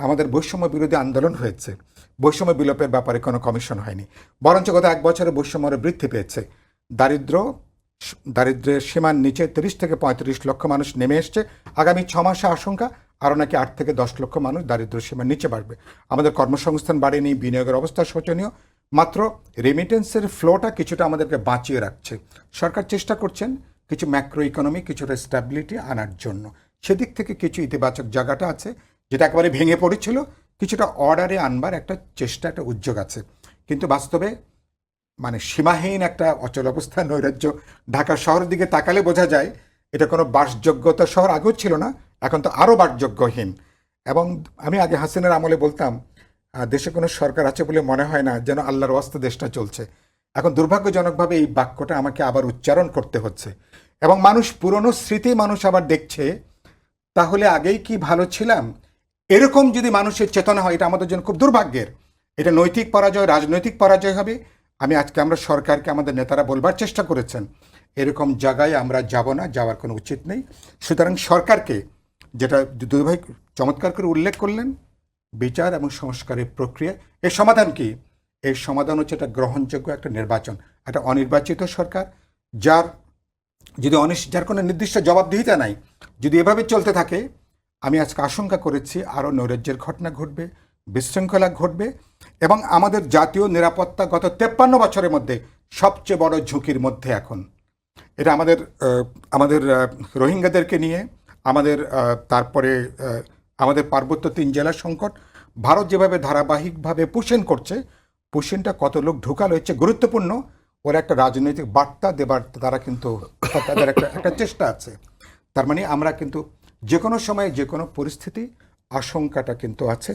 আমাদের বৈষম্য বিরোধী আন্দোলন হয়েছে, বৈষম্য বিলোপের ব্যাপারে কোনো কমিশন হয়নি, বরঞ্চ গত 1 বছরে বৈষম্য আরও বৃদ্ধি পেয়েছে। দারিদ্র্যের সীমার নিচে 30 থেকে 35 লক্ষ মানুষ নেমে এসছে। আগামী 6 মাসে আশঙ্কা আরও নাকি 8 থেকে 10 লক্ষ মানুষ দারিদ্র সীমার নিচে বাড়বে। আমাদের কর্মসংস্থান বাড়েনি, বিনিয়োগের অবস্থা শোচনীয়, মাত্র রেমিটেন্সের ফ্লোটা কিছুটা আমাদেরকে বাঁচিয়ে রাখছে। সরকার চেষ্টা করছেন কিছু ম্যাক্রো ইকোনমি, কিছুটা স্ট্যাবিলিটি আনার জন্য। সেদিক থেকে কিছু ইতিবাচক জায়গাটা আছে, যেটা একেবারে ভেঙে পড়েছিল, কিছুটা অর্ডারে আনবার একটা চেষ্টা, একটা উদ্যোগ আছে। কিন্তু বাস্তবে মানে সীমাহীন একটা অচল অবস্থা, নৈরাজ্য। ঢাকা শহরের দিকে তাকালে বোঝা যায় এটা কোনো বাসযোগ্যতা শহর আগেও ছিল না, এখন তো আরও বাসযোগ্যহীন। এবং আমি আগে হাসিনার আমলে বলতাম দেশে কোনো সরকার আছে বলে মনে হয় না, যেন আল্লাহর ওয়াস্তে দেশটা চলছে। এখন দুর্ভাগ্যজনকভাবে এই বাক্যটা আমাকে আবার উচ্চারণ করতে হচ্ছে। এবং মানুষ পুরনো স্মৃতি মানুষ আবার দেখছে, তাহলে আগেই কি ভালো ছিলাম, এরকম যদি মানুষের চেতনা হয়, এটা আমাদের জন্য খুব দুর্ভাগ্যের। এটা নৈতিক পরাজয়, রাজনৈতিক পরাজয় হবে। আমরা সরকারকে, আমাদের নেতারা বলবার চেষ্টা করেছেন, এরকম জায়গায় আমরা যাব না, যাওয়ার কোনো উচিত নেই। সুতরাং সরকারকে, যেটা দুই ভাই চমৎকার করে উল্লেখ করলেন, বিচার এবং সংস্কারের প্রক্রিয়া, এর সমাধান কি? এর সমাধান হচ্ছে একটা গ্রহণযোগ্য একটা নির্বাচন, একটা অনির্বাচিত সরকার, যার যার কোনো নির্দিষ্ট জবাবদিহিতা নাই। যদি এভাবে চলতে থাকে, আমি আজকে আশঙ্কা করেছি আরও নৈরাজ্যের ঘটনা ঘটবে, বিশৃঙ্খলা ঘটবে, এবং আমাদের জাতীয় নিরাপত্তা গত 53 বছরের মধ্যে সবচেয়ে বড় ঝুঁকির মধ্যে এখন। এটা আমাদের রোহিঙ্গাদেরকে নিয়ে, তারপরে আমাদের পার্বত্য 3 জেলার সংকট, ভারত যেভাবে ধারাবাহিকভাবে পুষেন করছে, পুষেনটা কত লোক ঢুকালো হচ্ছে গুরুত্বপূর্ণ। ওরা একটা রাজনৈতিক বার্তা দেবার তারা কিন্তু তাদের একটা চেষ্টা আছে। তার মানে আমরা কিন্তু যে কোনো সময় যে কোনো পরিস্থিতি, আশঙ্কাটা কিন্তু আছে।